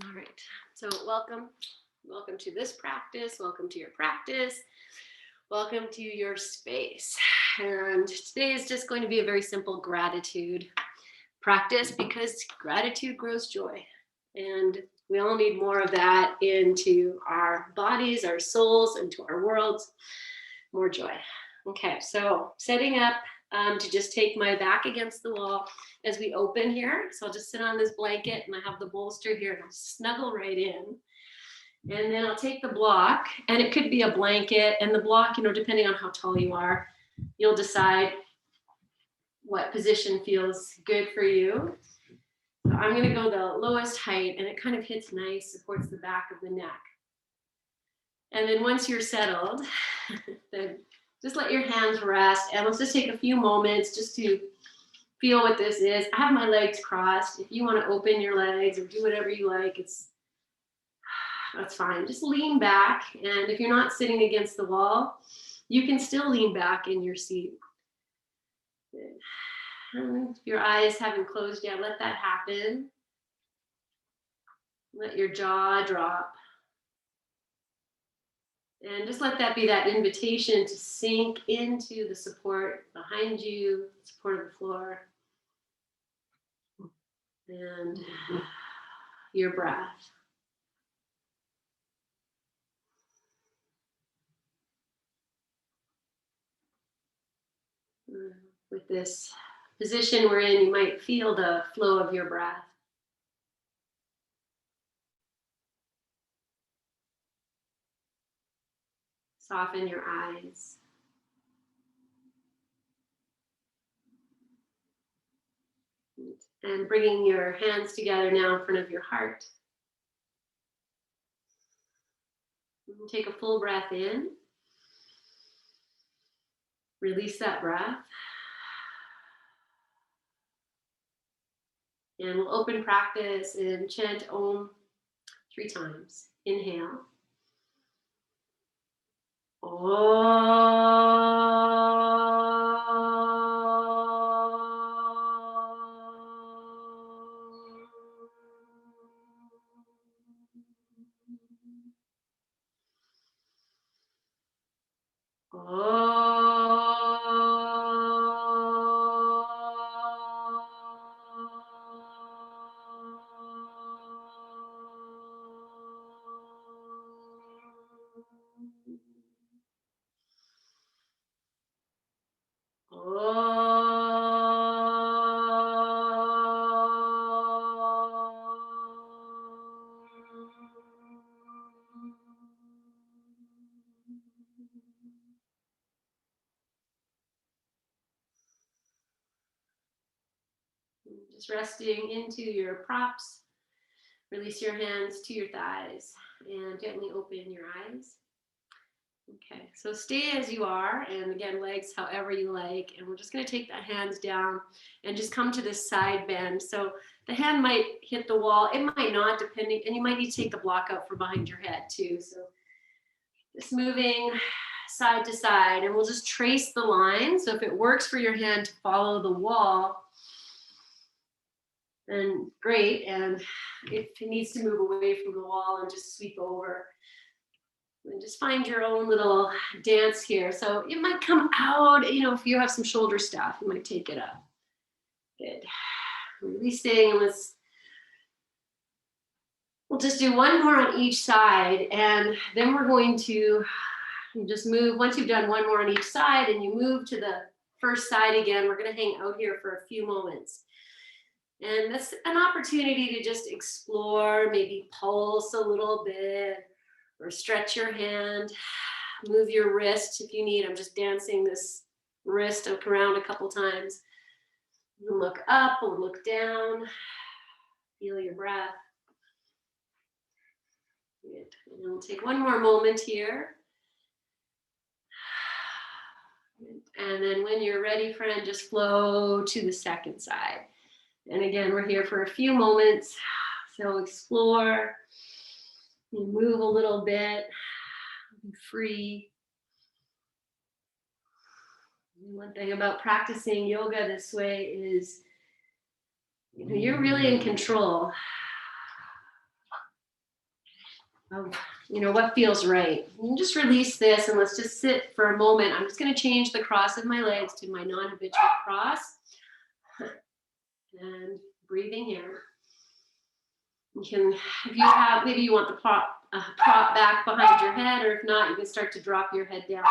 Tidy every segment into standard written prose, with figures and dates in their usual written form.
All right, so welcome to this practice, welcome to your practice, welcome to your space. And today is just going to be a very simple gratitude practice because gratitude grows joy. And we all need more of that into our bodies, our souls, into our worlds, more joy. Okay, so setting up to just take my back against the wall as we open here. So I'll just sit on this blanket and I have the bolster here and I'll snuggle right in. And then I'll take the block, and it could be a blanket, and the block, depending on how tall you are, you'll decide what position feels good for you. So I'm going to go the lowest height, and it kind of hits nice, supports the back of the neck. And then once you're settled, then just let your hands rest, and let's just take a few moments just to feel what this is. I have my legs crossed. If you want to open your legs or do whatever you like, that's fine. Just lean back, and if you're not sitting against the wall, you can still lean back in your seat. If your eyes haven't closed yet, let that happen. Let your jaw drop. And just let that be that invitation to sink into the support behind you, support of the floor, and your breath. With this position we're in, you might feel the flow of your breath. Soften your eyes. And bringing your hands together now in front of your heart. Take a full breath in. Release that breath. And we'll open practice and chant Om 3 times. Inhale. Just resting into your props. Release your hands to your thighs and gently open your eyes. Okay, so stay as you are, and again, legs however you like, and we're just going to take the hands down and just come to this side bend. So the hand might hit the wall, it might not, depending, and you might need to take the block out from behind your head too. So just moving side to side, and we'll just trace the line. So if it works for your hand to follow the wall, then great, and if it needs to move away from the wall and just sweep over, and just find your own little dance here. So it might come out, if you have some shoulder stuff, you might take it up. Good. Releasing. We'll just do one more on each side, and then we're going to just move. Once you've done one more on each side and you move to the first side again, we're going to hang out here for a few moments. And that's an opportunity to just explore, maybe pulse a little bit, or stretch your hand, move your wrist if you need. I'm just dancing this wrist around a couple times. Look up or look down. Feel your breath. Good. And we'll take one more moment here. And then when you're ready, friend, just flow to the second side. And again, we're here for a few moments. So explore. You move a little bit, be free. One thing about practicing yoga this way is, you're really in control. of, what feels right. And just release this and let's just sit for a moment. I'm just going to change the cross of my legs to my non-habitual cross. And breathing here. You can, if you have, maybe you want the prop back behind your head, or if not, you can start to drop your head down.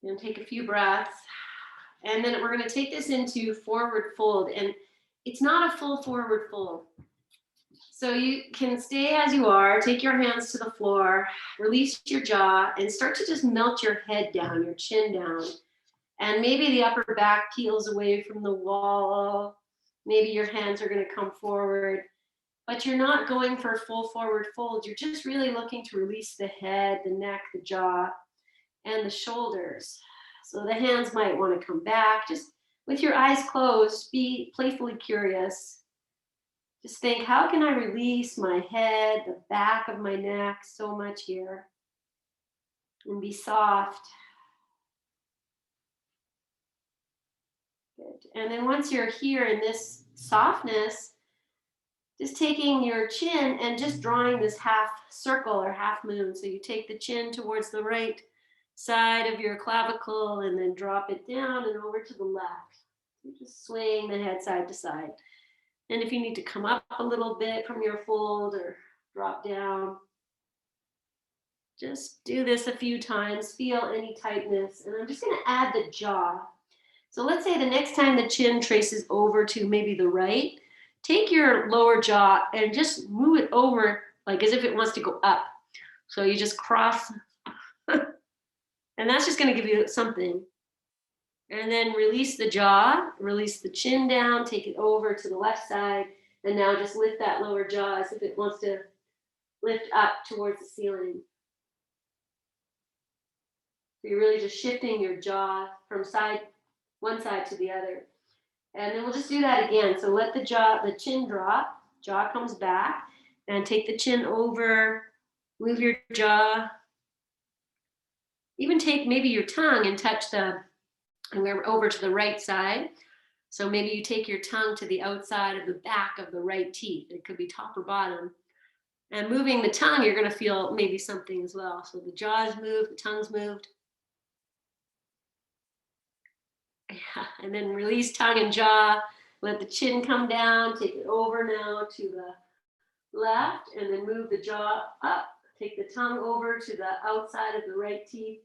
And take a few breaths. And then we're going to take this into forward fold. And it's not a full forward fold. So you can stay as you are, take your hands to the floor, release your jaw, and start to just melt your head down, your chin down. And maybe the upper back peels away from the wall. Maybe your hands are going to come forward. But you're not going for a full forward fold. You're just really looking to release the head, the neck, the jaw, and the shoulders. So the hands might want to come back. Just with your eyes closed, be playfully curious. Just think, how can I release my head, the back of my neck, so much here? And be soft. Good. And then once you're here in this softness, just taking your chin and just drawing this half circle or half moon. So you take the chin towards the right side of your clavicle and then drop it down and over to the left. You're just swaying the head side to side. And if you need to come up a little bit from your fold or drop down, just do this a few times, feel any tightness. And I'm just going to add the jaw. So let's say the next time the chin traces over to maybe the right, take your lower jaw and just move it over like as if it wants to go up. So you just cross, and that's just going to give you something. And then release the jaw, release the chin down, take it over to the left side, and now just lift that lower jaw as if it wants to lift up towards the ceiling. So you're really just shifting your jaw from one side to the other. And then we'll just do that again. So let the chin drop, jaw comes back, and take the chin over, move your jaw. Even take maybe your tongue and touch and we're over to the right side. So maybe you take your tongue to the outside of the back of the right teeth. It could be top or bottom. And moving the tongue, you're going to feel maybe something as well. So the jaw's moved, the tongue's moved. Yeah. And then release tongue and jaw. Let the chin come down. Take it over now to the left. And then move the jaw up. Take the tongue over to the outside of the right teeth.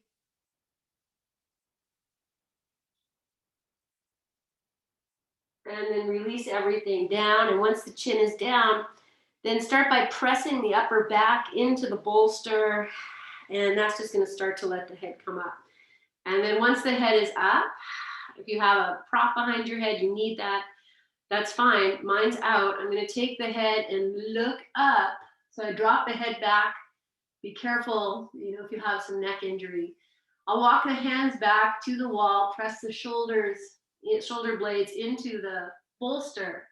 And then release everything down. And once the chin is down, then start by pressing the upper back into the bolster. And that's just going to start to let the head come up. And then once the head is up, if you have a prop behind your head, you need that, that's fine. Mine's out. I'm going to take the head and look up. So I drop the head back. Be careful, if you have some neck injury. I'll walk the hands back to the wall, press the shoulder blades into the bolster.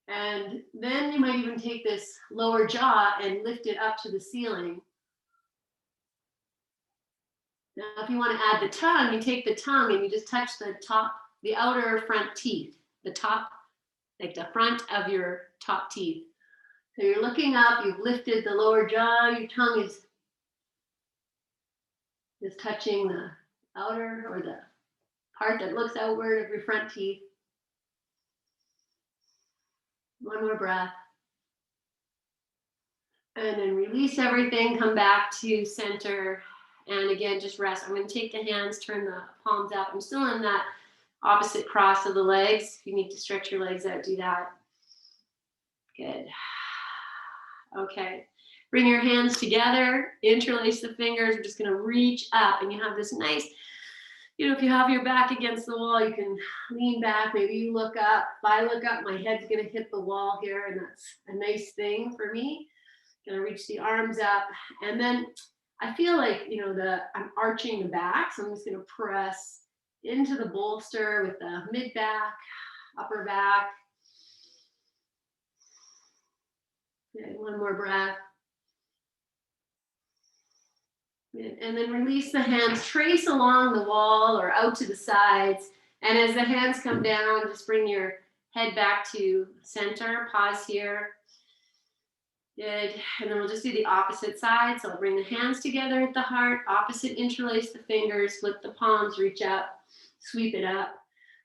And then you might even take this lower jaw and lift it up to the ceiling. Now, if you want to add the tongue, you take the tongue and you just touch the outer front teeth, the top, like the front of your top teeth. So you're looking up, you've lifted the lower jaw, your tongue is touching the outer or the part that looks outward of your front teeth. One more breath. And then release everything, come back to center. And again, just rest. I'm going to take the hands, turn the palms out. I'm still in that opposite cross of the legs. If you need to stretch your legs out, do that. Good. Okay. Bring your hands together, interlace the fingers. We're just going to reach up, and you have this nice, if you have your back against the wall, you can lean back. Maybe you look up. If I look up, my head's going to hit the wall here, and that's a nice thing for me. Going to reach the arms up, and then I feel like, I'm arching the back, so I'm just going to press into the bolster with the mid back, upper back. Okay, one more breath. And then release the hands, trace along the wall or out to the sides. And as the hands come down, just bring your Head back to center, pause here. Good, and then we'll just do the opposite side. So I'll bring the hands together at the heart, opposite, interlace the fingers, flip the palms, reach up, sweep it up.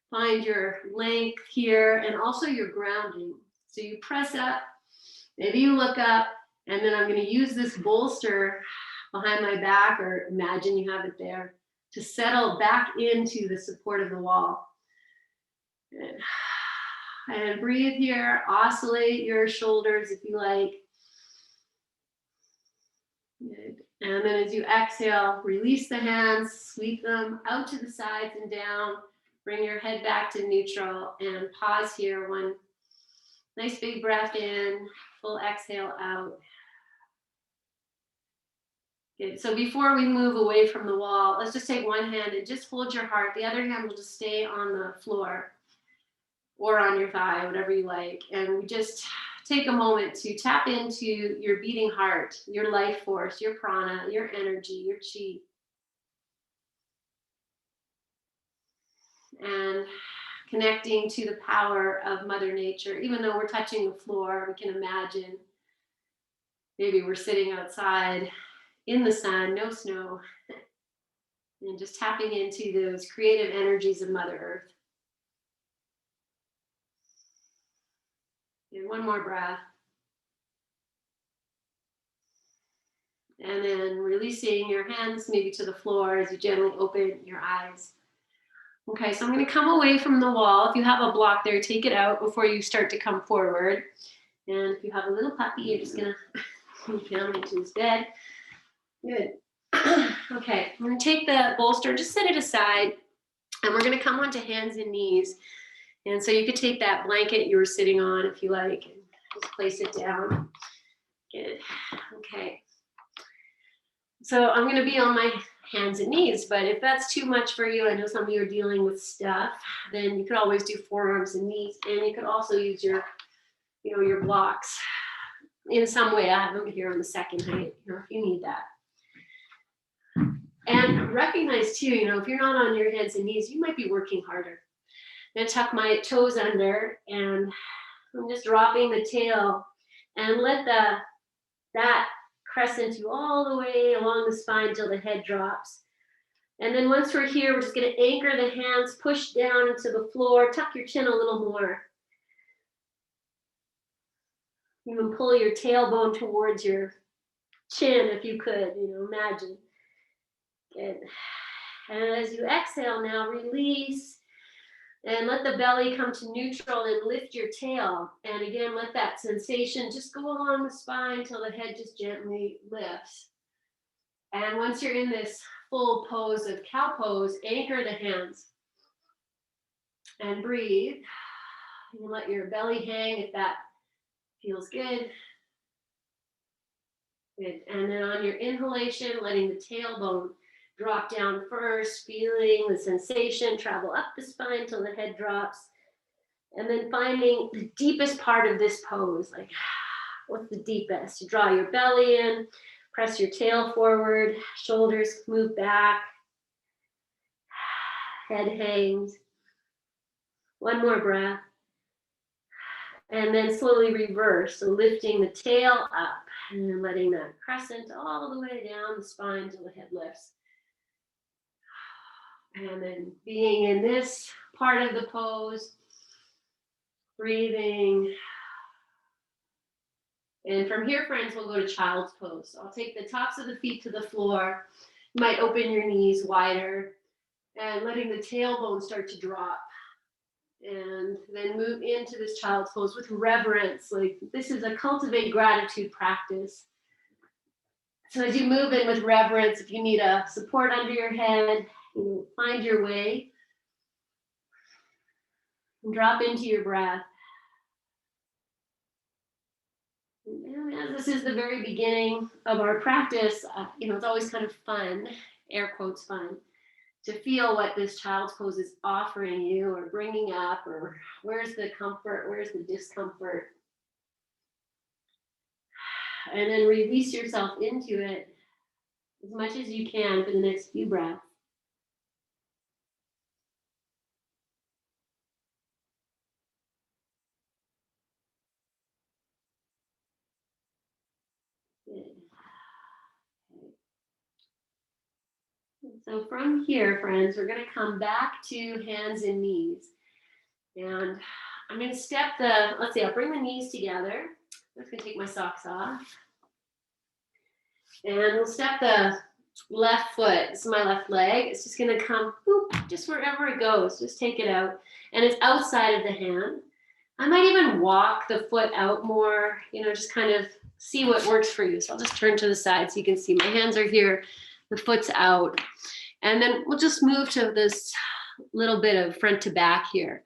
Find your length here and also your grounding. So you press up, maybe you look up, and then I'm going to use this bolster behind my back, or imagine you have it there, to settle back into the support of the wall. Good. And breathe here, oscillate your shoulders if you like. Good. And then as you exhale, release the hands, sweep them out to the sides and down. Bring your head back to neutral and pause here. One nice big breath in, full exhale out. Good. So before we move away from the wall, let's just take one hand and just hold your heart. The other hand will just stay on the floor or on your thigh, whatever you like. And we just take a moment to tap into your beating heart, your life force, your prana, your energy, your chi. And connecting to the power of Mother Nature. Even though we're touching the floor, we can imagine maybe we're sitting outside in the sun, no snow, and just tapping into those creative energies of Mother Earth. And one more breath. And then releasing your hands maybe to the floor as you gently open your eyes. Okay, so I'm going to come away from the wall. If you have a block there, take it out before you start to come forward. And if you have a little puppy, you're just going to move him into his bed. Good. Okay, I'm going to take the bolster, just set it aside, and we're going to come onto hands and knees. And so you could take that blanket you were sitting on if you like, and just place it down. Good. Okay. So I'm going to be on my hands and knees, but if that's too much for you, I know some of you are dealing with stuff, then you could always do forearms and knees, and you could also use your, your blocks in some way. I have them here on the second height, if you need that. And recognize too, if you're not on your hands and knees, you might be working harder. I'm going to tuck my toes under, and I'm just dropping the tail and let that crescent you all the way along the spine till the head drops. And then once we're here, we're just going to anchor the hands, push down into the floor, tuck your chin a little more. You can pull your tailbone towards your chin if you could, imagine. Good. And as you exhale now, release and let the belly come to neutral and lift your tail. And again, let that sensation just go along the spine till the head just gently lifts. And once you're in this full pose of cow pose, anchor the hands and breathe. You can let your belly hang if that feels good. Good. And then on your inhalation, letting the tailbone drop down first, feeling the sensation travel up the spine till the head drops. And then finding the deepest part of this pose, like what's the deepest? You draw your belly in, press your tail forward, shoulders move back, head hangs. One more breath. And then slowly reverse, so lifting the tail up and then letting that crescent all the way down the spine till the head lifts. And then being in this part of the pose, breathing. And from here, friends, we'll go to child's pose. So I'll take the tops of the feet to the floor. You might open your knees wider and letting the tailbone start to drop. And then move into this child's pose with reverence. Like this is a cultivate gratitude practice. So as you move in with reverence, if you need a support under your head, find your way and drop into your breath. And as this is the very beginning of our practice, it's always kind of fun, air quotes fun, to feel what this child's pose is offering you or bringing up, or where's the comfort, where's the discomfort. And then release yourself into it as much as you can for the next few breaths. So from here, friends, we're going to come back to hands and knees. And I'm going to step let's see, I'll bring the knees together. I'm just going to take my socks off. And we'll step the left foot. This is my left leg. It's just going to come boop, just wherever it goes. Just take it out. And it's outside of the hand. I might even walk the foot out more, just kind of see what works for you. So I'll just turn to the side so you can see my hands are here, the foot's out. And then we'll just move to this little bit of front to back here.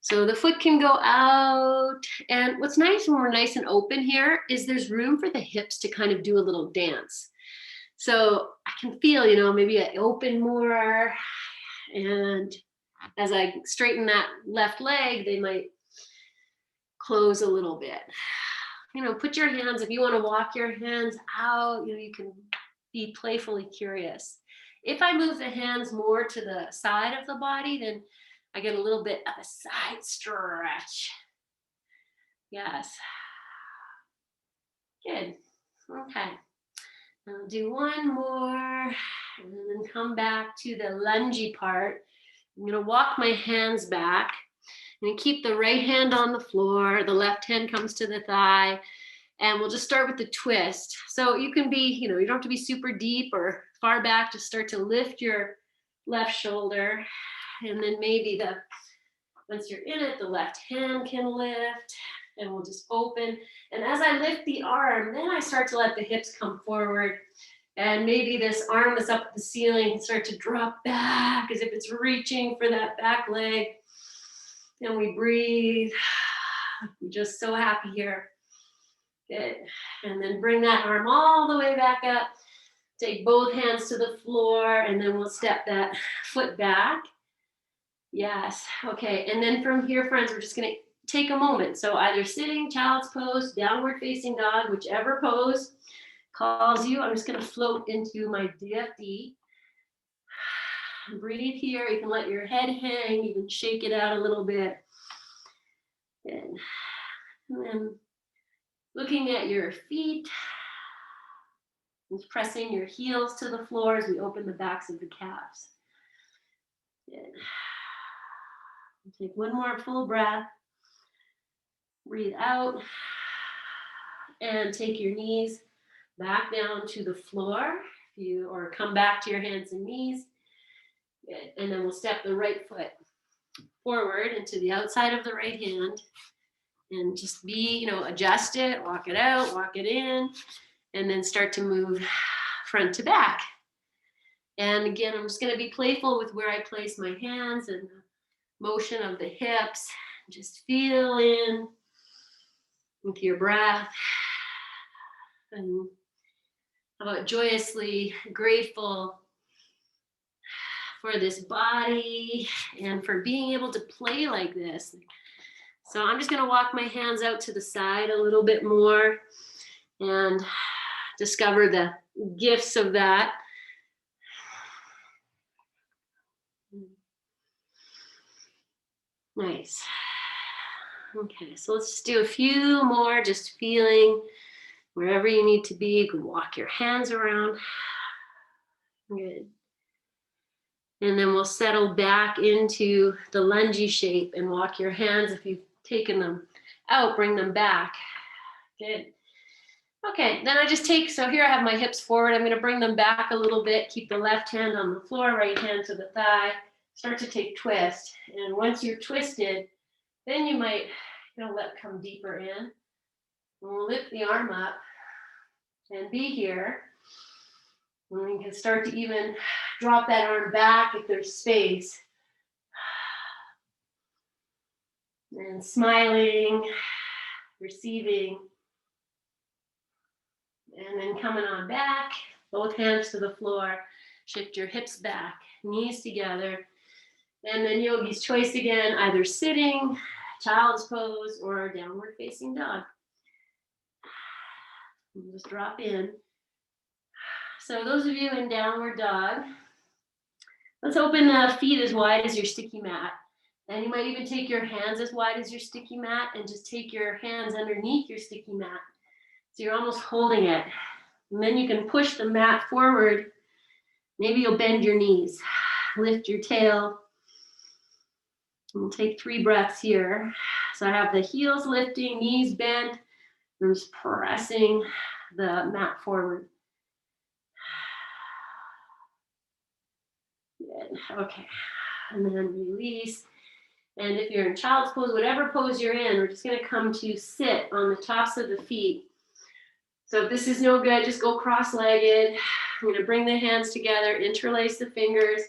So the foot can go out. And what's nice when we're nice and open here is there's room for the hips to kind of do a little dance. So I can feel, maybe I open more. And as I straighten that left leg, they might close a little bit. Put your hands, if you want to walk your hands out, you can be playfully curious. If I move the hands more to the side of the body, then I get a little bit of a side stretch. Yes. Good. Okay. I'll do one more and then come back to the lungy part. I'm going to walk my hands back. I'm going to keep the right hand on the floor. The left hand comes to the thigh. And we'll just start with the twist. So you can be, you don't have to be super deep or far back. Just start to lift your left shoulder. And then maybe once you're in it, the left hand can lift. And we'll just open. And as I lift the arm, then I start to let the hips come forward. And maybe this arm that's up at the ceiling can start to drop back as if it's reaching for that back leg. And we breathe. I'm just so happy here. Good. And then bring that arm all the way back up. Take both hands to the floor, and then we'll step that foot back. Yes. Okay. And then from here, friends, we're just going to take a moment. So either sitting, child's pose, downward facing dog, whichever pose calls you. I'm just going to float into my DFD. Breathe here. You can let your head hang. You can shake it out a little bit. And then looking at your feet, and pressing your heels to the floor as we open the backs of the calves. Good. Take one more full breath. Breathe out. And take your knees back down to the floor. Or come back to your hands and knees. Good. And then we'll step the right foot forward into the outside of the right hand. And just be, adjust it, walk it out, walk it in, and then start to move front to back. And again, I'm just going to be playful with where I place my hands and the motion of the hips. Just feel in with your breath. And how about joyously grateful for this body and for being able to play like this. So I'm just going to walk my hands out to the side a little bit more and discover the gifts of that. Nice. Okay, so let's just do a few more, just feeling wherever you need to be. You can walk your hands around. Good. And then we'll settle back into the lungy shape and walk your hands. If you've taken them out, bring them back. Good. Okay, then I just so here I have my hips forward. I'm going to bring them back a little bit. Keep the left hand on the floor, right hand to the thigh. Start to take twist. And once you're twisted, then you might, let come deeper in. And we'll lift the arm up and be here. And we can start to even drop that arm back if there's space. And smiling, receiving. And then coming on back, both hands to the floor. Shift your hips back, knees together. And then yogi's choice again, either sitting, child's pose, or downward facing dog. And just drop in. So those of you in downward dog, let's open the feet as wide as your sticky mat. And you might even take your hands as wide as your sticky mat and just take your hands underneath your sticky mat. So you're almost holding it. And then you can push the mat forward Maybe you'll bend your knees, lift your tail. We'll take 3 breaths here. So I have the heels lifting, knees bent. I'm just pressing the mat forward. Good. Okay. And then release. And if you're in child's pose, whatever pose you're in, we're just going to come to sit on the tops of the feet. So if this is no good, just go cross-legged. I'm going to bring the hands together, interlace the fingers,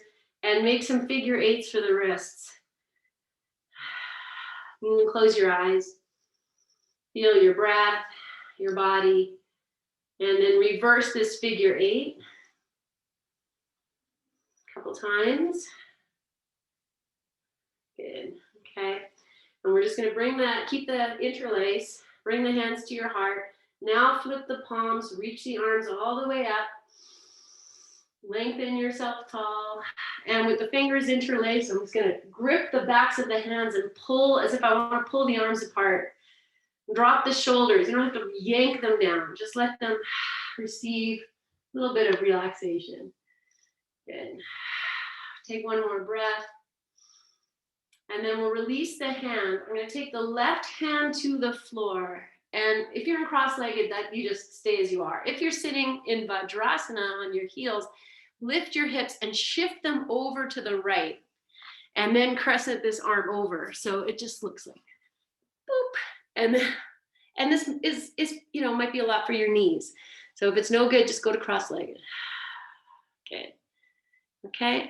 and make some figure 8s for the wrists. You can close your eyes. Feel your breath, your body, and then reverse this figure 8 a couple times. Good. Okay. And we're just going to bring that, keep the interlace, bring the hands to your heart. Now flip the palms, reach the arms all the way up. Lengthen yourself tall. And with the fingers interlaced, I'm just going to grip the backs of the hands and pull as if I want to pull the arms apart. Drop the shoulders. You don't have to yank them down. Just let them receive a little bit of relaxation. Good. Take one more breath. And then we'll release the hand. I'm going to take the left hand to the floor. And if you're in cross-legged, that you just stay as you are. If you're sitting in Vajrasana on your heels, lift your hips and shift them over to the right. And then crescent this arm over. So it just looks like boop. And this is might be a lot for your knees. So if it's no good, just go to cross-legged. Good. Okay.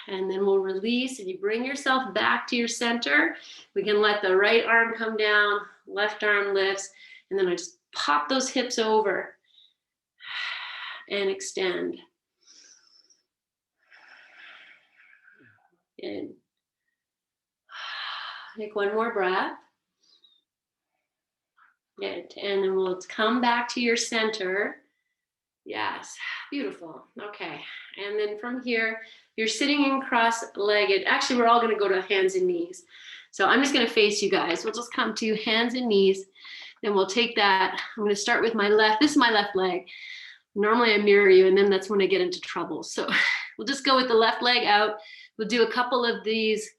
And then we'll release and you bring yourself back to your center. We can let the right arm come down, left arm lifts, and then I just pop those hips over and extend. Good. Take one more breath. Good. And then we'll come back to your center. Yes, beautiful. Okay. And then from here, you're sitting in cross-legged. Actually, we're all going to go to hands and knees. So I'm just going to face you guys. We'll just come to hands and knees. Then we'll take that. I'm going to start with my left. This is my left leg. Normally I mirror you, and then that's when I get into trouble. So we'll just go with the left leg out. We'll do a couple of these,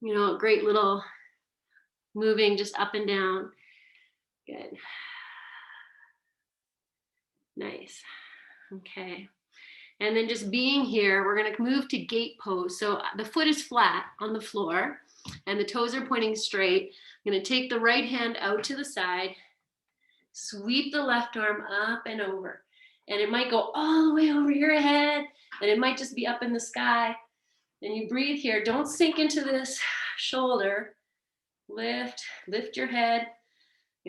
great little moving just up and down. Good. Nice. Okay. And then just being here, we're going to move to gate pose. So the foot is flat on the floor and the toes are pointing straight. I'm going to take the right hand out to the side, sweep the left arm up and over. And it might go all the way over your head, and it might just be up in the sky. And you breathe here. Don't sink into this shoulder. Lift your head.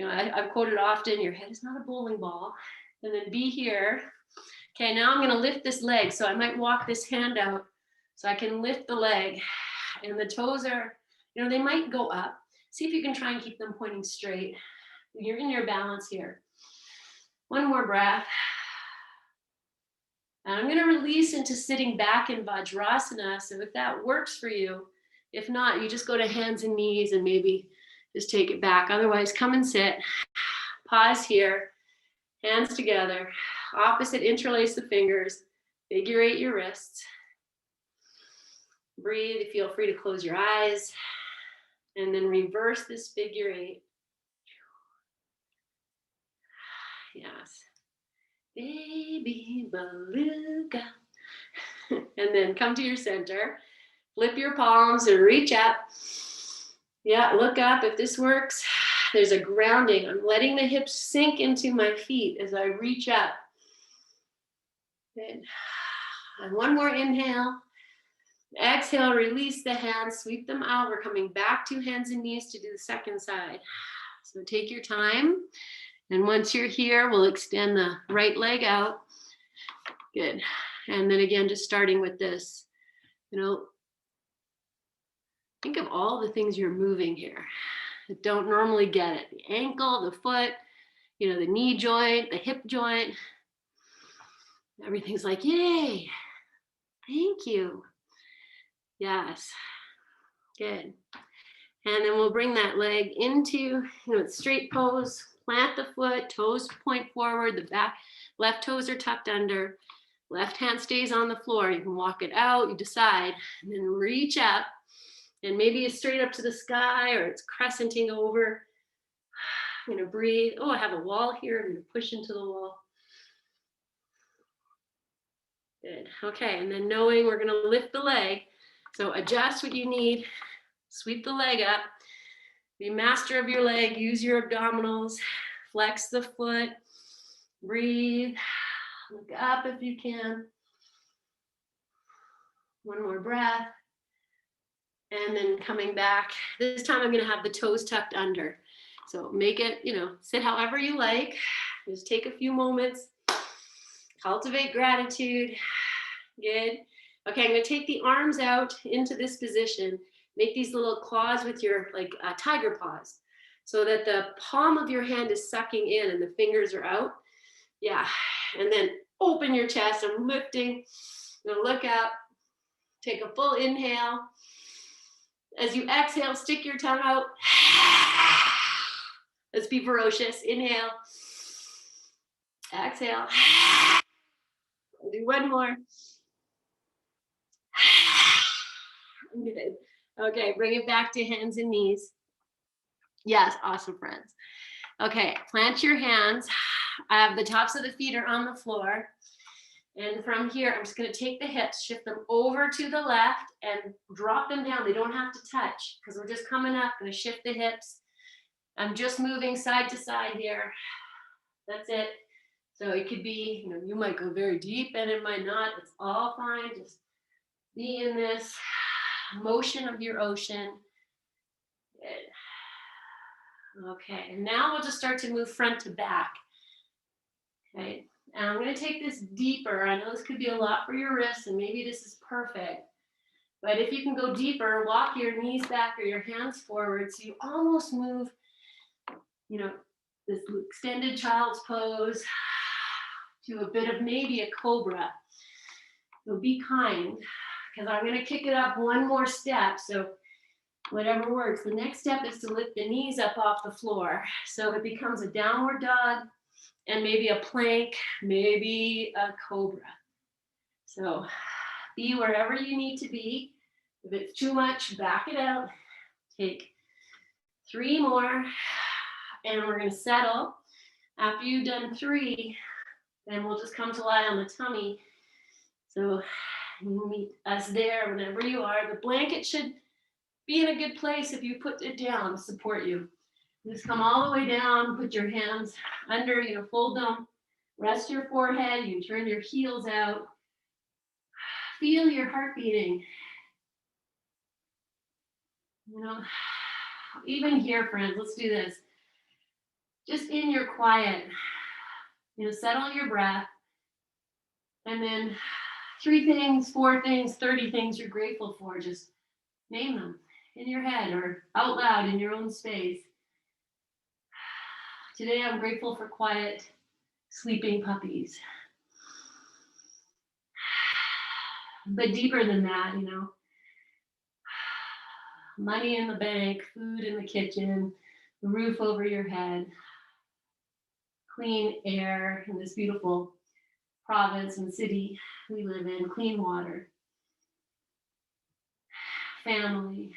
I've quoted often, your head is not a bowling ball. And then be here. Okay, now I'm going to lift this leg. So I might walk this hand out so I can lift the leg. And the toes are, they might go up. See if you can try and keep them pointing straight. You're in your balance here. One more breath. And I'm going to release into sitting back in Vajrasana. So if that works for you, if not, you just go to hands and knees and maybe just take it back. Otherwise, come and sit. Pause here. Hands together. Opposite, interlace the fingers. Figure 8 your wrists. Breathe. Feel free to close your eyes. And then reverse this figure 8. Yes. Baby beluga. And then come to your center. Flip your palms and reach up. Yeah, look up if this works. There's a grounding. I'm letting the hips sink into my feet as I reach up. Good. And one more inhale. Exhale, release the hands, sweep them out. We're coming back to hands and knees to do the second side. So take your time. And once you're here, we'll extend the right leg out. Good. And then again, just starting with this, think of all the things you're moving here that don't normally get it. The ankle, the foot, the knee joint, the hip joint. Everything's like, yay, thank you. Yes, good. And then we'll bring that leg into, straight pose, plant the foot, toes point forward, the back, left toes are tucked under. Left hand stays on the floor. You can walk it out, you decide, and then reach up. And maybe it's straight up to the sky or it's crescenting over. I'm gonna breathe. Oh, I have a wall here. I'm gonna push into the wall. Good. Okay, and then knowing we're gonna lift the leg. So adjust what you need. Sweep the leg up. Be master of your leg. Use your abdominals. Flex the foot. Breathe. Look up if you can. One more breath. And then coming back. This time I'm gonna have the toes tucked under. So make it, sit however you like. Just take a few moments. Cultivate gratitude. Good. Okay, I'm gonna take the arms out into this position. Make these little claws with your tiger paws so that the palm of your hand is sucking in and the fingers are out. Yeah, and then open your chest. I'm lifting. I'm gonna look up. Take a full inhale. As you exhale, stick your tongue out. Let's be ferocious. Inhale. Exhale. I'll do one more. Good. Okay, bring it back to hands and knees. Yes, awesome, friends. Okay, plant your hands. The tops of the feet are on the floor. And from here, I'm just going to take the hips, shift them over to the left, and drop them down. They don't have to touch because we're just coming up. Going to shift the hips. I'm just moving side to side here. That's it. So it could be, you might go very deep and it might not. It's all fine. Just be in this motion of your ocean. Good. Okay, and now we'll just start to move front to back. Okay, and I'm going to take this deeper. I know this could be a lot for your wrists, and maybe this is perfect. But if you can go deeper, walk your knees back or your hands forward so you almost move, this extended child's pose to a bit of maybe a cobra. So be kind, because I'm going to kick it up one more step. So whatever works. The next step is to lift the knees up off the floor. So it becomes a downward dog and maybe a plank, maybe a cobra. So be wherever you need to be. If it's too much, back it out. Take 3 more, and we're going to settle. After you've done 3, then we'll just come to lie on the tummy. So you meet us there whenever you are. The blanket should be in a good place if you put it down to support you. Just come all the way down, put your hands under, fold them, rest your forehead, you turn your heels out. Feel your heart beating. Even here, friends, let's do this. Just in your quiet, settle your breath. And then 3 things, 4 things, 30 things you're grateful for. Just name them in your head or out loud in your own space. Today, I'm grateful for quiet, sleeping puppies. But deeper than that, money in the bank, food in the kitchen, the roof over your head, clean air in this beautiful province and city we live in, clean water, family,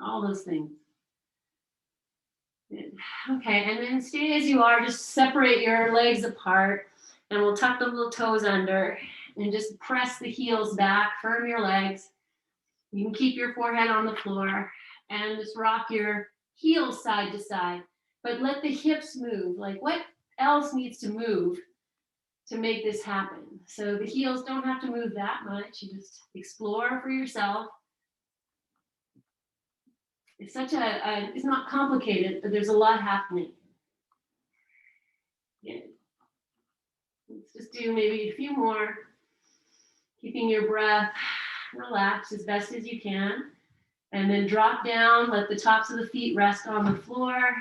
all those things. Okay, and then stay as you are, just separate your legs apart, and we'll tuck the little toes under, and just press the heels back, firm your legs. You can keep your forehead on the floor, and just rock your heels side to side, but let the hips move. Like, what else needs to move to make this happen? So the heels don't have to move that much. You just explore for yourself. It's it's not complicated, but there's a lot happening. Yeah. Let's just do maybe a few more, keeping your breath relaxed as best as you can. And then drop down, let the tops of the feet rest on the floor,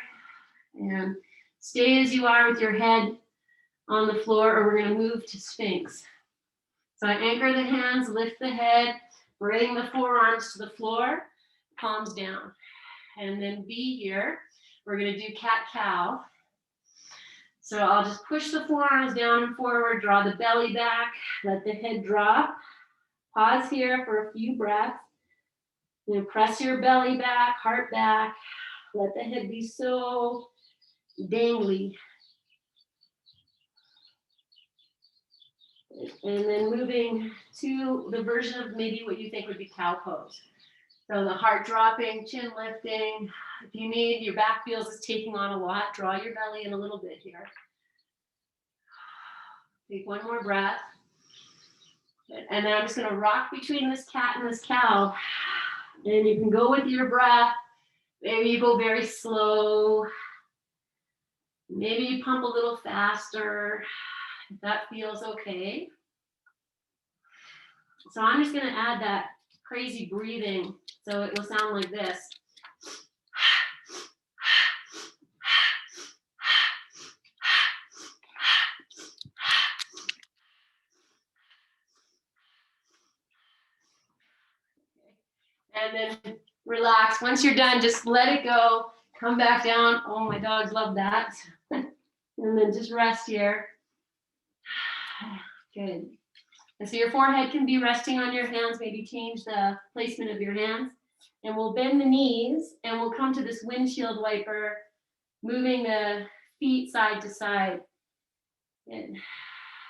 and stay as you are with your head on the floor, or we're going to move to Sphinx. So I anchor the hands, lift the head, bring the forearms to the floor, palms down. And then be here. We're going to do cat-cow. So I'll just push the forearms down and forward, draw the belly back, let the head drop. Pause here for a few breaths. Then press your belly back, heart back. Let the head be so dangly. And then moving to the version of maybe what you think would be cow pose. So the heart dropping, chin lifting. If you need, your back feels it's taking on a lot, draw your belly in a little bit here. Take one more breath. And then I'm just gonna rock between this cat and this cow. And you can go with your breath. Maybe you go very slow. Maybe you pump a little faster, if that feels okay. So I'm just gonna add that crazy breathing. So it will sound like this. And then relax. Once you're done, just let it go. Come back down. Oh, my dogs love that. And then just rest here. Good. And so your forehead can be resting on your hands. Maybe change the placement of your hands. And we'll bend the knees and we'll come to this windshield wiper, moving the feet side to side. Good.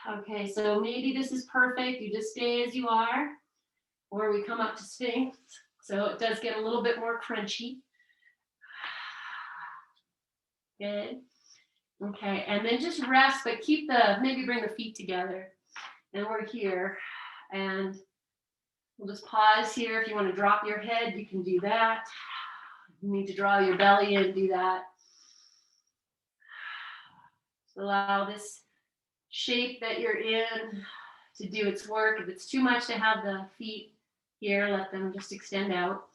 Okay, so maybe this is perfect. You just stay as you are. Or we come up to Sphinx. So it does get a little bit more crunchy. Good. Okay, and then just rest, but keep maybe bring the feet together. And we're here. And we'll just pause here. If you want to drop your head, you can do that. If you need to draw your belly in, do that. So allow this shape that you're in to do its work. If it's too much to have the feet here, let them just extend out.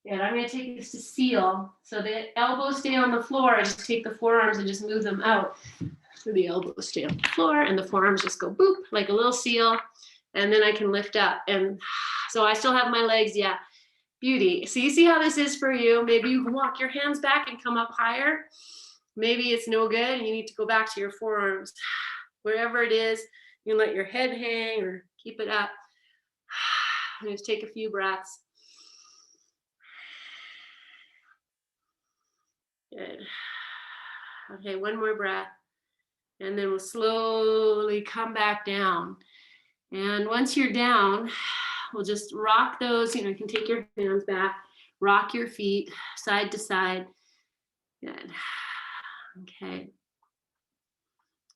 And I'm going to take this to seal. So the elbows stay on the floor. I just take the forearms and just move them out. So the elbows stay on the floor and the forearms just go boop, like a little seal. And then I can lift up. And so I still have my legs. Yeah, beauty. So you see how this is for you. Maybe you can walk your hands back and come up higher. Maybe it's no good and you need to go back to your forearms. Wherever it is, you can let your head hang or keep it up. And just take a few breaths. Good. Okay, one more breath. And then we'll slowly come back down. And once you're down, we'll just rock those. You can take your hands back, rock your feet side to side. Good. Okay.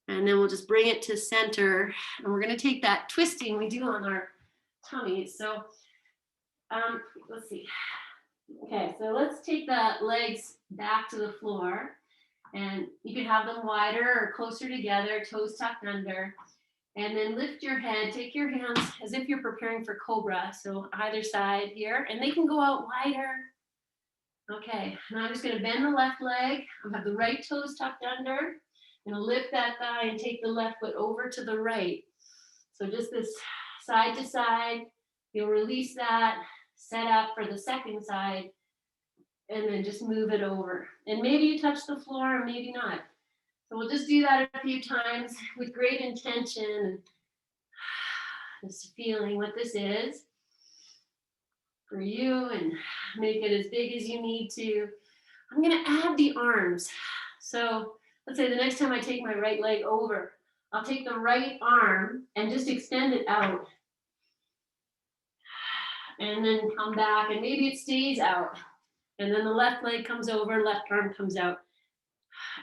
And then we'll just bring it to center. And we're going to take that twisting we do on our tummies. So let's see. Okay, so let's take the legs back to the floor. And you can have them wider or closer together, toes tucked under. And then lift your head, take your hands as if you're preparing for cobra. So either side here, and they can go out wider. Okay, now I'm just gonna bend the left leg. I'll have the right toes tucked under. I'm gonna lift that thigh and take the left foot over to the right. So just this side to side, you'll release that, set up for the second side, and then just move it over. And maybe you touch the floor, or maybe not. So we'll just do that a few times with great intention and just feeling what this is for you and make it as big as you need to. I'm gonna add the arms. So let's say the next time I take my right leg over, I'll take the right arm and just extend it out. And then come back and maybe it stays out. And then the left leg comes over, left arm comes out.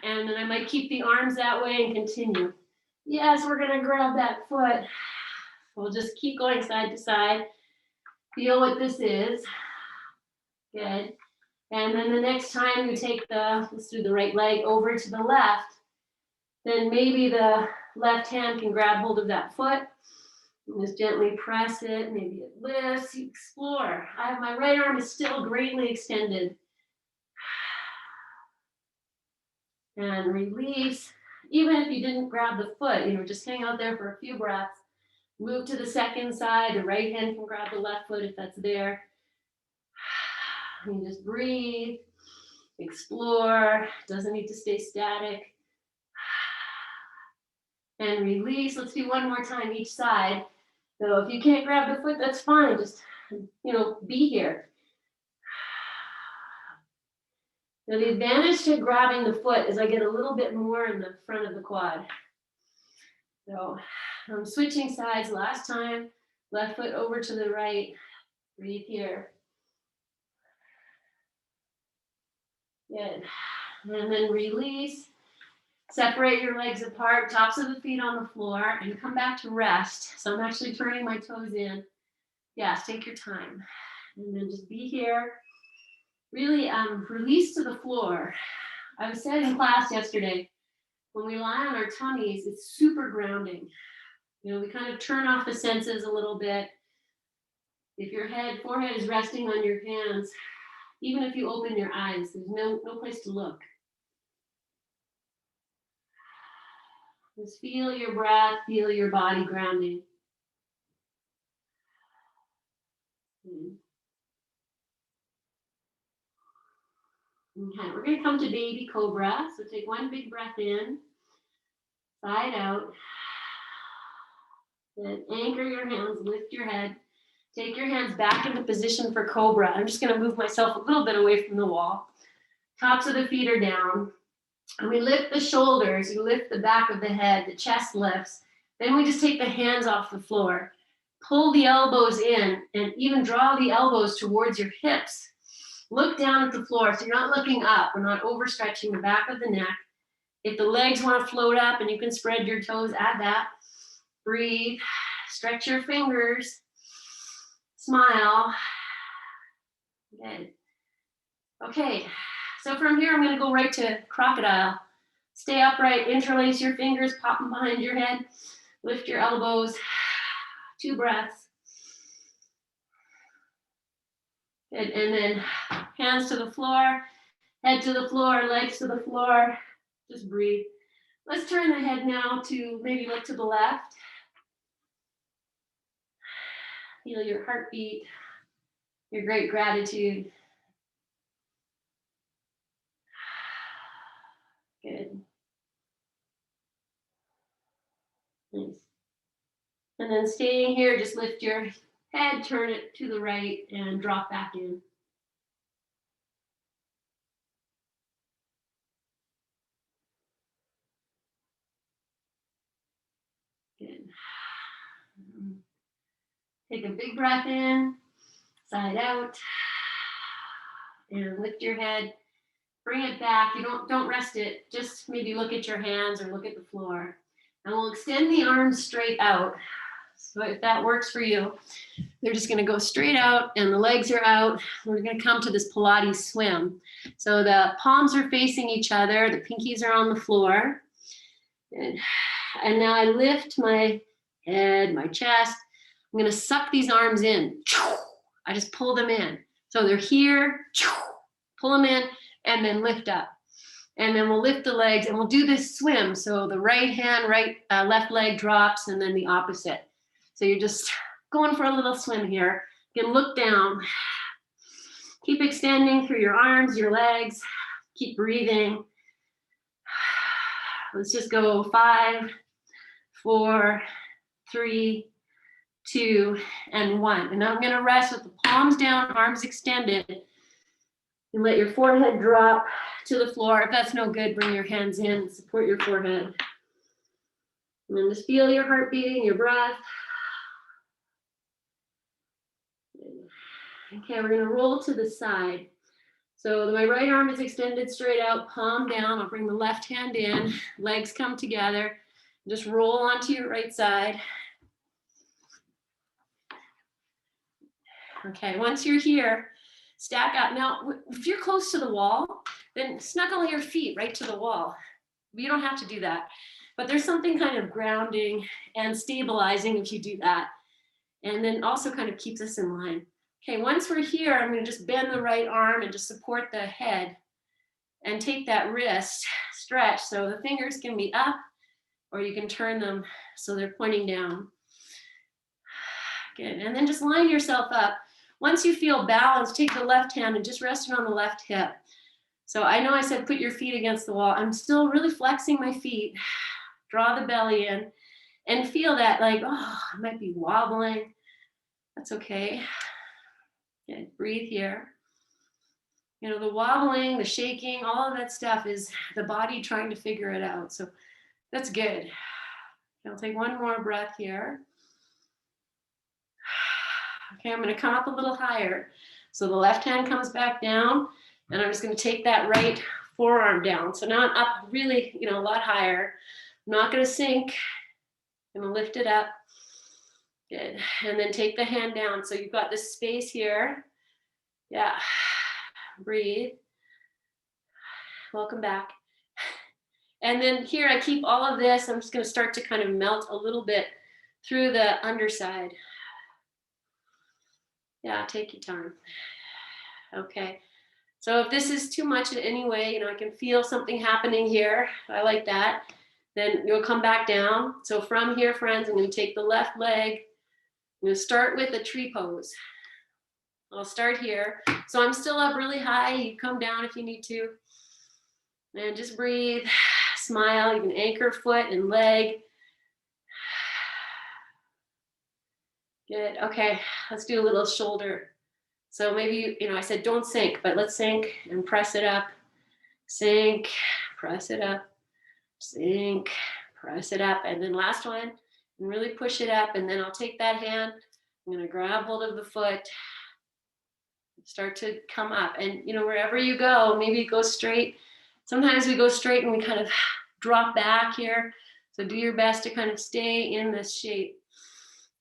And then I might keep the arms that way and continue. Yes, we're gonna grab that foot. We'll just keep going side to side. Feel what this is. Good. And then the next time you take let's do the right leg over to the left, then maybe the left hand can grab hold of that foot and just gently press it. Maybe it lifts, you explore. My right arm is still greatly extended. And release. Even if you didn't grab the foot, just hang out there for a few breaths. Move to the second side. The right hand can grab the left foot if that's there. And just breathe, explore. Doesn't need to stay static. And release. Let's do one more time each side. So if you can't grab the foot, that's fine. Just, be here. Now the advantage to grabbing the foot is I get a little bit more in the front of the quad. So I'm switching sides last time. Left foot over to the right. Breathe here. Good. And then release. Separate your legs apart, tops of the feet on the floor, and come back to rest. So I'm actually turning my toes in. Yes, take your time. And then just be here. Really release to the floor. I was said in class yesterday, when we lie on our tummies, it's super grounding. We kind of turn off the senses a little bit. If your forehead is resting on your hands, even if you open your eyes, there's no place to look. Just feel your breath, feel your body grounding. Okay, we're going to come to baby cobra. So take one big breath in, side out. Then anchor your hands, lift your head. Take your hands back into position for cobra. I'm just going to move myself a little bit away from the wall. Tops of the feet are down. And we lift the shoulders, you lift the back of the head, the chest lifts. Then we just take the hands off the floor. Pull the elbows in and even draw the elbows towards your hips. Look down at the floor, so you're not looking up. We're not overstretching the back of the neck. If the legs want to float up and you can spread your toes, add that. Breathe, stretch your fingers, smile. Good. Okay, so from here I'm going to go right to crocodile. Stay upright, interlace your fingers, pop them behind your head, lift your elbows, 2 breaths. Good, and then hands to the floor, head to the floor, legs to the floor, just breathe. Let's turn the head now to maybe look to the left. Feel your heartbeat, your great gratitude. Good. Nice. And then staying here, just lift your head, turn it to the right, and drop back in. Good. Take a big breath in, side out, and lift your head. Bring it back. You don't rest it. Just maybe look at your hands or look at the floor. And we'll extend the arms straight out. So if that works for you, they're just going to go straight out and the legs are out. We're going to come to this Pilates swim. So the palms are facing each other. The pinkies are on the floor. And now I lift my head, my chest. I'm going to suck these arms in. I just pull them in. So they're here, pull them in, and then lift up. And then we'll lift the legs and we'll do this swim. So the right hand, left leg drops and then the opposite. So you're just going for a little swim here. You can look down. Keep extending through your arms, your legs. Keep breathing. Let's just go 5, 4, 3, 2, and 1. And now I'm going to rest with the palms down, arms extended. And let your forehead drop to the floor. If that's no good, bring your hands in, support your forehead. And then just feel your heart beating, your breath. Okay, we're going to roll to the side. So my right arm is extended straight out, palm down. I'll bring the left hand in, legs come together. Just roll onto your right side. Okay, once you're here, stack up. Now, if you're close to the wall, then snuggle your feet right to the wall. You don't have to do that. But there's something kind of grounding and stabilizing if you do that. And then also kind of keeps us in line. Okay, once we're here, I'm going to just bend the right arm and just support the head and take that wrist, stretch. So the fingers can be up or you can turn them so they're pointing down. Good, and then just line yourself up. Once you feel balanced, take the left hand and just rest it on the left hip. So I know I said put your feet against the wall. I'm still really flexing my feet, draw the belly in and feel that like, oh, I might be wobbling. That's okay. Okay, breathe here. You know, the wobbling, the shaking, all of that stuff is the body trying to figure it out. So that's good. I'll take one more breath here. Okay, I'm going to come up a little higher. So the left hand comes back down, and I'm just going to take that right forearm down. So now I'm up really, a lot higher. I'm not going to sink. I'm going to lift it up. Good. And then take the hand down. So you've got this space here. Yeah. Breathe. Welcome back. And then here I keep all of this. I'm just going to start to kind of melt a little bit through the underside. Yeah, take your time. Okay. So if this is too much in any way, I can feel something happening here. I like that. Then you'll come back down. So from here, friends, I'm going to take the left leg. I'm going to start with a tree pose. I'll start here. So I'm still up really high. You come down if you need to. And just breathe, smile. You can anchor foot and leg. Good. Okay, let's do a little shoulder. So maybe, I said don't sink, but let's sink and press it up. Sink, press it up. Sink, press it up. And then last one, and really push it up. And then I'll take that hand. I'm going to grab hold of the foot. Start to come up. And, wherever you go, maybe go straight. Sometimes we go straight and we kind of drop back here. So do your best to kind of stay in this shape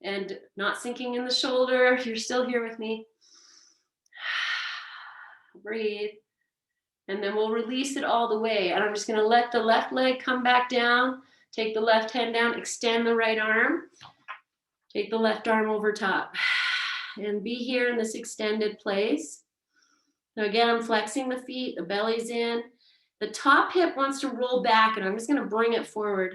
and not sinking in the shoulder. If you're still here with me, breathe. And then we'll release it all the way. And I'm just going to let the left leg come back down. Take the left hand down, extend the right arm. Take the left arm over top. And be here in this extended place. Now again, I'm flexing the feet, the belly's in. The top hip wants to roll back, and I'm just going to bring it forward.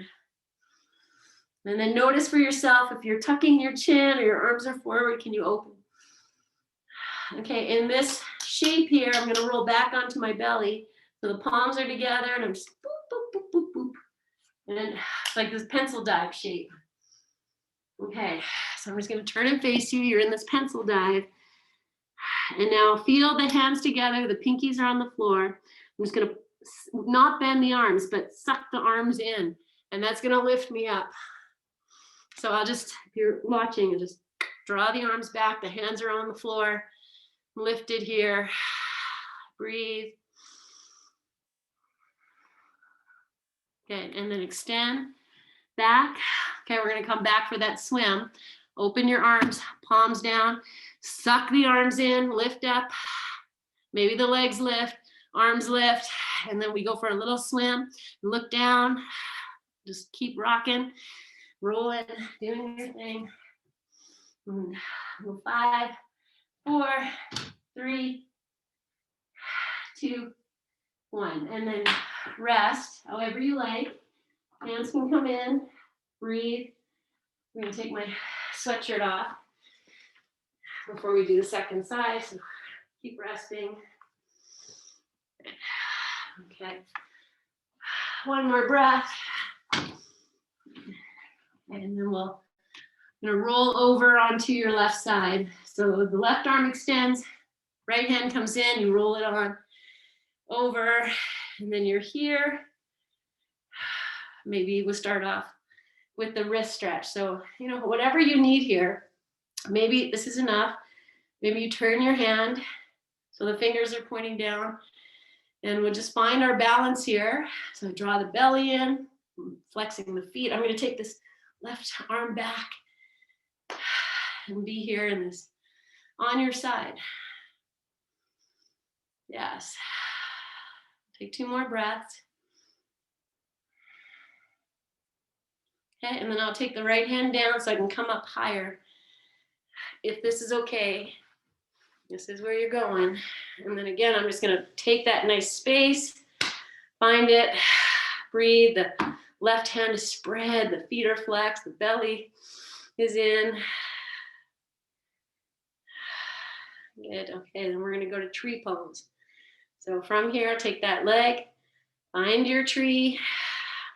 And then notice for yourself, if you're tucking your chin or your arms are forward, can you open? Okay, in this shape here, I'm going to roll back onto my belly. So the palms are together, and I'm just boop, boop, boop, boop, boop. And it's like this pencil dive shape. Okay, so I'm just going to turn and face you. You're in this pencil dive. And now feel the hands together. The pinkies are on the floor. I'm just going to not bend the arms, but suck the arms in. And that's going to lift me up. So I'll just, if you're watching, I'll just draw the arms back. The hands are on the floor. Lift it here. Breathe. Good. And then extend back. Okay, we're going to come back for that swim. Open your arms, palms down. Suck the arms in, lift up. Maybe the legs lift, arms lift. And then we go for a little swim. Look down. Just keep rocking, rolling, doing your thing. 5, 4, 3, 2, 1. And then rest however you like. Hands can come in. Breathe. I'm going to take my sweatshirt off before we do the second side. So keep resting. Okay. One more breath. And then we'll roll over onto your left side. So the left arm extends, right hand comes in, you roll it on over, and then you're here. Maybe we'll start off with the wrist stretch. So, whatever you need here, maybe this is enough. Maybe you turn your hand so the fingers are pointing down, and we'll just find our balance here. So draw the belly in, flexing the feet. I'm going to take this left arm back and be here in this on your side. Yes. Take 2 more breaths. Okay, and then I'll take the right hand down so I can come up higher. If this is okay, this is where you're going. And then again, I'm just going to take that nice space, find it, breathe. The left hand is spread, the feet are flexed, the belly is in. Good. Okay, then we're going to go to tree pose. So from here, take that leg, find your tree,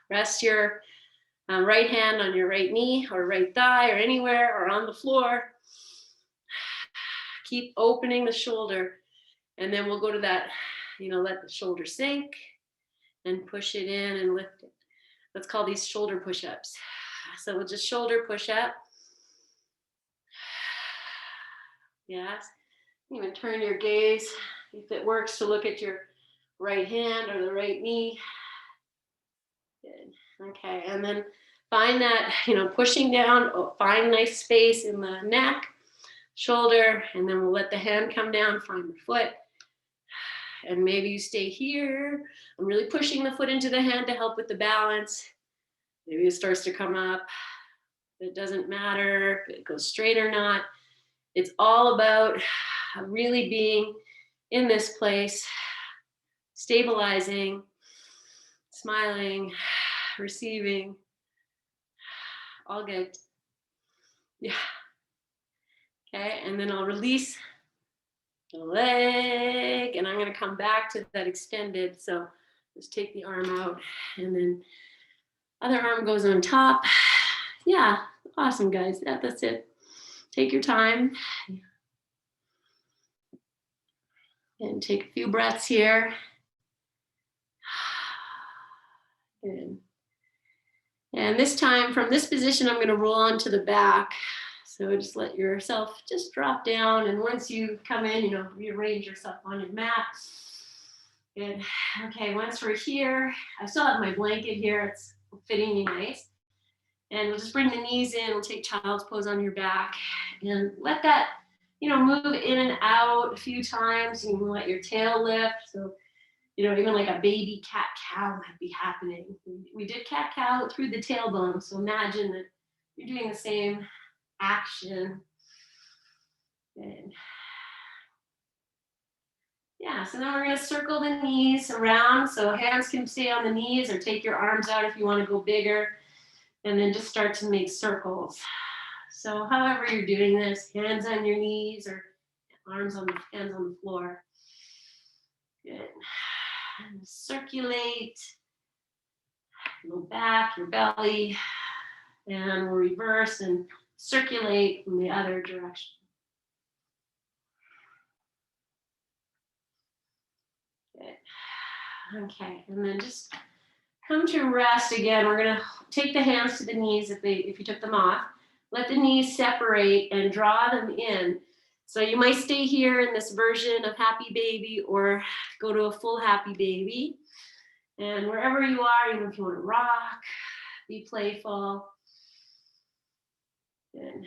rest your Right hand on your right knee or right thigh or anywhere or on the floor. Keep opening the shoulder, and then we'll go to that, let the shoulder sink and push it in and lift it. Let's call these shoulder push-ups. So we'll just shoulder push up. Yes. Even turn your gaze, if it works, to look at your right hand or the right knee. Good. Okay, and then find that, pushing down, find nice space in the neck, shoulder, and then we'll let the hand come down, find the foot. And maybe you stay here. I'm really pushing the foot into the hand to help with the balance. Maybe it starts to come up. It doesn't matter if it goes straight or not. It's all about really being in this place, stabilizing, smiling, receiving. All good. Yeah. Okay, and then I'll release the leg, and I'm going to come back to that extended. So just take the arm out, and then other arm goes on top. Yeah, awesome, guys. Yeah, that's it. Take your time. And take a few breaths here. Good. And this time, from this position, I'm going to roll onto the back. So just let yourself just drop down. And once you come in, rearrange yourself on your mat. Good. Okay, once we're here, I still have my blanket here. It's fitting me nice. And we'll just bring the knees in. We'll take child's pose on your back. And let that, move in and out a few times. You can let your tail lift. So, even like a baby cat-cow might be happening. We did cat-cow through the tailbone. So imagine that you're doing the same action. Good. Yeah, so now we're going to circle the knees around. So hands can stay on the knees, or take your arms out if you want to go bigger. And then just start to make circles. So however you're doing this, hands on your knees or hands on the floor. Good. And circulate. Go back, your belly. And we'll reverse and circulate in the other direction. Good. Okay, and then just come to rest again. We're going to take the hands to the knees if you took them off. Let the knees separate and draw them in. So you might stay here in this version of happy baby or go to a full happy baby. And wherever you are, if you want to rock, be playful. Good.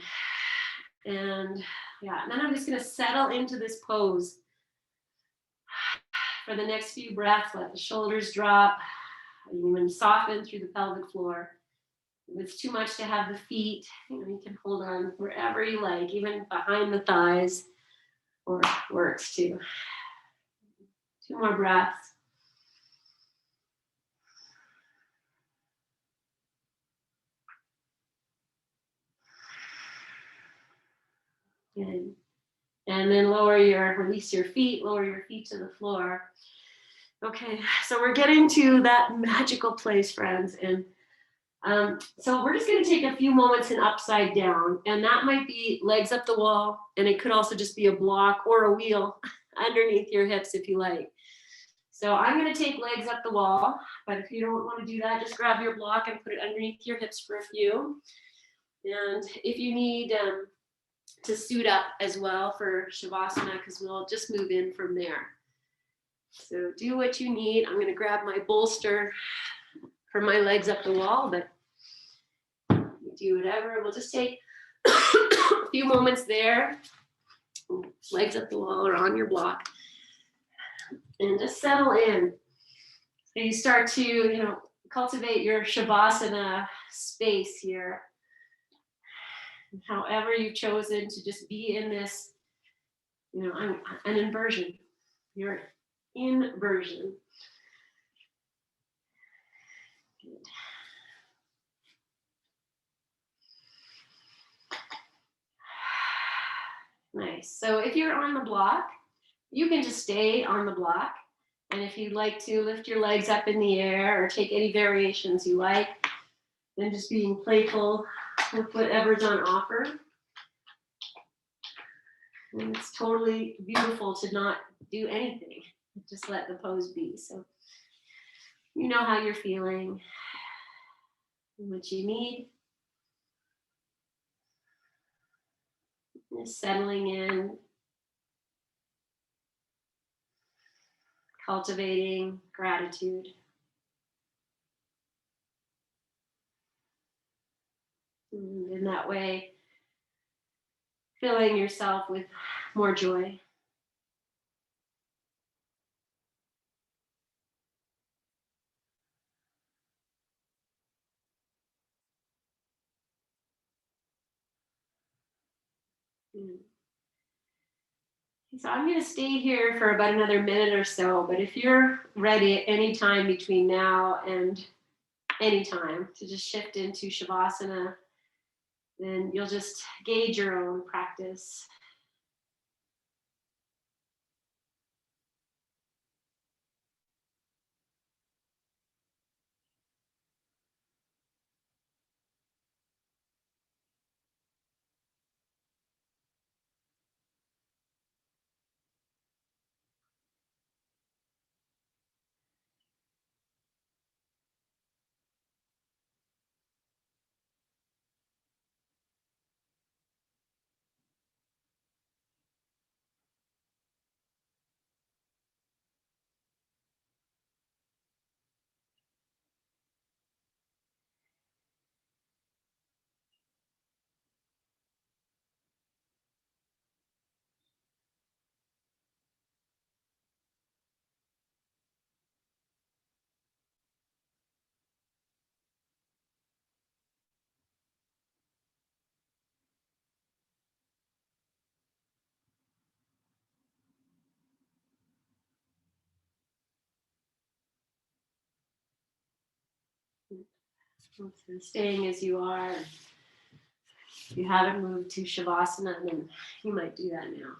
And yeah, and then I'm just going to settle into this pose. For the next few breaths, let the shoulders drop. And soften through the pelvic floor. If it's too much to have the feet, you can hold on wherever you like, even behind the thighs, or works too. 2 more breaths. Good. And then release your feet, lower your feet to the floor. Okay, so we're getting to that magical place, friends. And so we're just going to take a few moments in upside down, and that might be legs up the wall, and it could also just be a block or a wheel underneath your hips if you like. So I'm going to take legs up the wall, but if you don't want to do that, just grab your block and put it underneath your hips for a few. And if you need to suit up as well for Shavasana, because we'll just move in from there. So do what you need. I'm going to grab my bolster for my legs up the wall, but do whatever. We'll just take a few moments there, legs up the wall or on your block, and just settle in. So you start to, cultivate your Shavasana space here. However you've chosen to just be in this, an inversion. You're inversion. Good. Nice. So if you're on the block, you can just stay on the block. And if you'd like to lift your legs up in the air or take any variations you like, and just being playful with whatever's on offer. And it's totally beautiful to not do anything, just let the pose be. So you know how you're feeling and what you need. Just settling in, cultivating gratitude. And in that way, filling yourself with more joy. So I'm going to stay here for about another minute or so, but if you're ready at any time between now and any time to just shift into Shavasana, then you'll just gauge your own practice. So staying as you are. If you haven't moved to Shavasana, then you might do that now.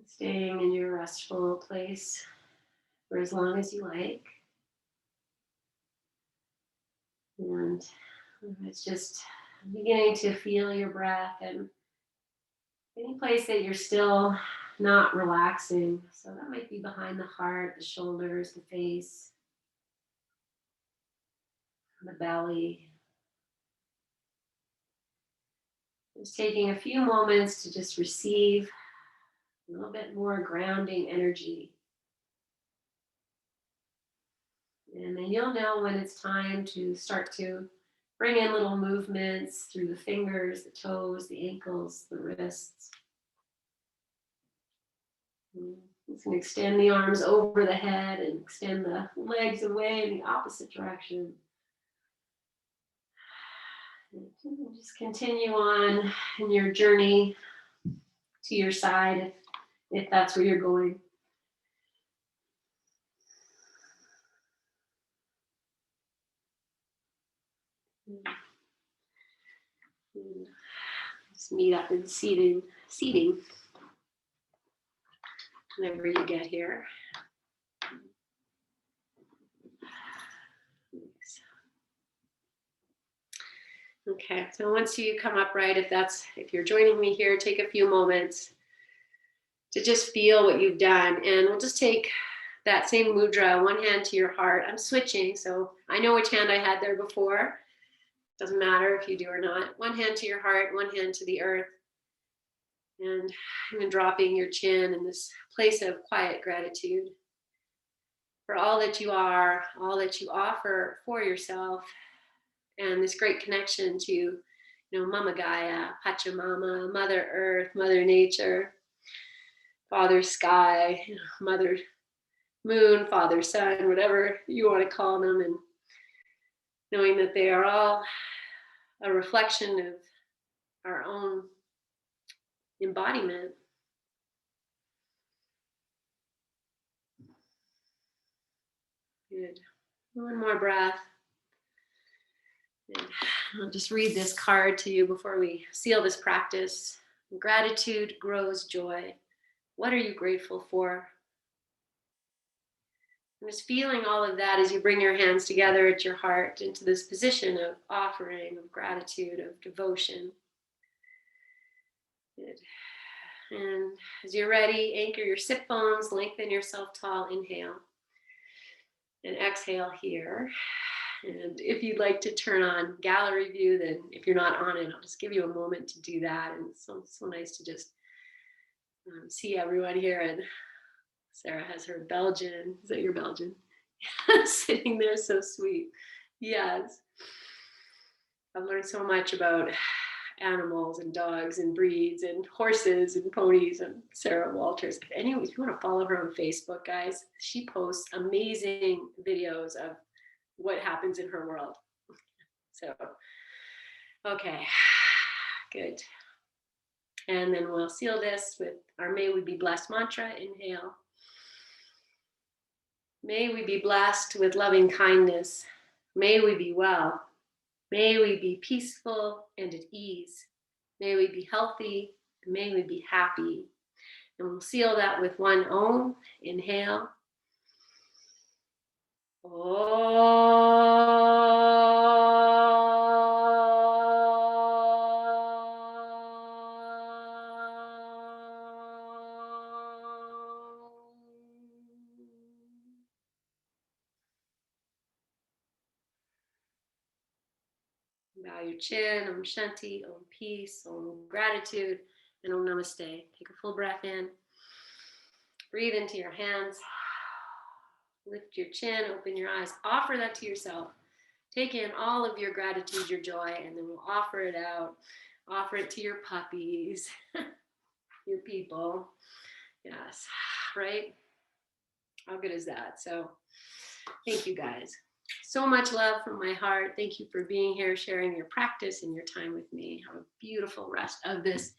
Staying in your restful place for as long as you like. And it's just beginning to feel your breath, and any place that you're still not relaxing. So that might be behind the heart, the shoulders, the face, the belly. Just taking a few moments to just receive a little bit more grounding energy. And then you'll know when it's time to start to bring in little movements through the fingers, the toes, the ankles, the wrists. You can extend the arms over the head and extend the legs away in the opposite direction. And just continue on in your journey to your side if that's where you're going. Just meet up in seating whenever you get here. Okay, so once you come upright, if you're joining me here, take a few moments to just feel what you've done. And we'll just take that same mudra, one hand to your heart. I'm switching, so I know which hand I had there before. Doesn't matter if you do or not. One hand to your heart, one hand to the earth. And even dropping your chin in this place of quiet gratitude for all that you are, all that you offer for yourself, and this great connection to, Mama Gaia, Pachamama, Mother Earth, Mother Nature, Father Sky, Mother Moon, Father Sun, whatever you want to call them, and knowing that they are all a reflection of our own embodiment. Good. One more breath. And I'll just read this card to you before we seal this practice. Gratitude grows joy. What are you grateful for? And just feeling all of that as you bring your hands together at your heart into this position of offering, of gratitude, of devotion. Good. And as you're ready, anchor your sit bones, lengthen yourself tall, inhale. And exhale here. And if you'd like to turn on gallery view, then if you're not on it, I'll just give you a moment to do that. And it's so nice to just see everyone here. And Sarah has her Belgian, is that your Belgian? Sitting there, so sweet. Yes. I've learned so much about animals and dogs and breeds and horses and ponies and Sarah Walters. If you want to follow her on Facebook, guys, she posts amazing videos of what happens in her world. So, okay, good. And then we'll seal this with our May We Be Blessed mantra. Inhale. May we be blessed with loving kindness. May we be well. May we be peaceful and at ease. May we be healthy. May we be happy. And we'll seal that with one Om. Inhale. Bow your chin, Om Shanti, Om Peace, Om Gratitude, and Om Namaste. Take a full breath in. Breathe into your hands. Lift your chin, open your eyes. Offer that to yourself. Take in all of your gratitude, your joy, and then we'll offer it out. Offer it to your puppies, your people. Yes, right? How good is that? So thank you guys. So much love from my heart. Thank you for being here, sharing your practice and your time with me. Have a beautiful rest of this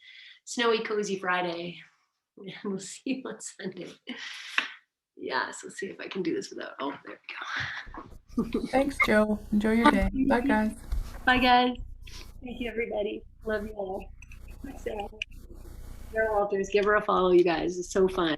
snowy, cozy Friday. And we'll see you on Sunday. Yes, let's see if I can do this without, oh, there we go. Thanks, Jill. Enjoy your day. Bye, guys. Bye, guys. Thank you, everybody. Love you all. Sarah Walters, give her a follow, you guys. It's so fun.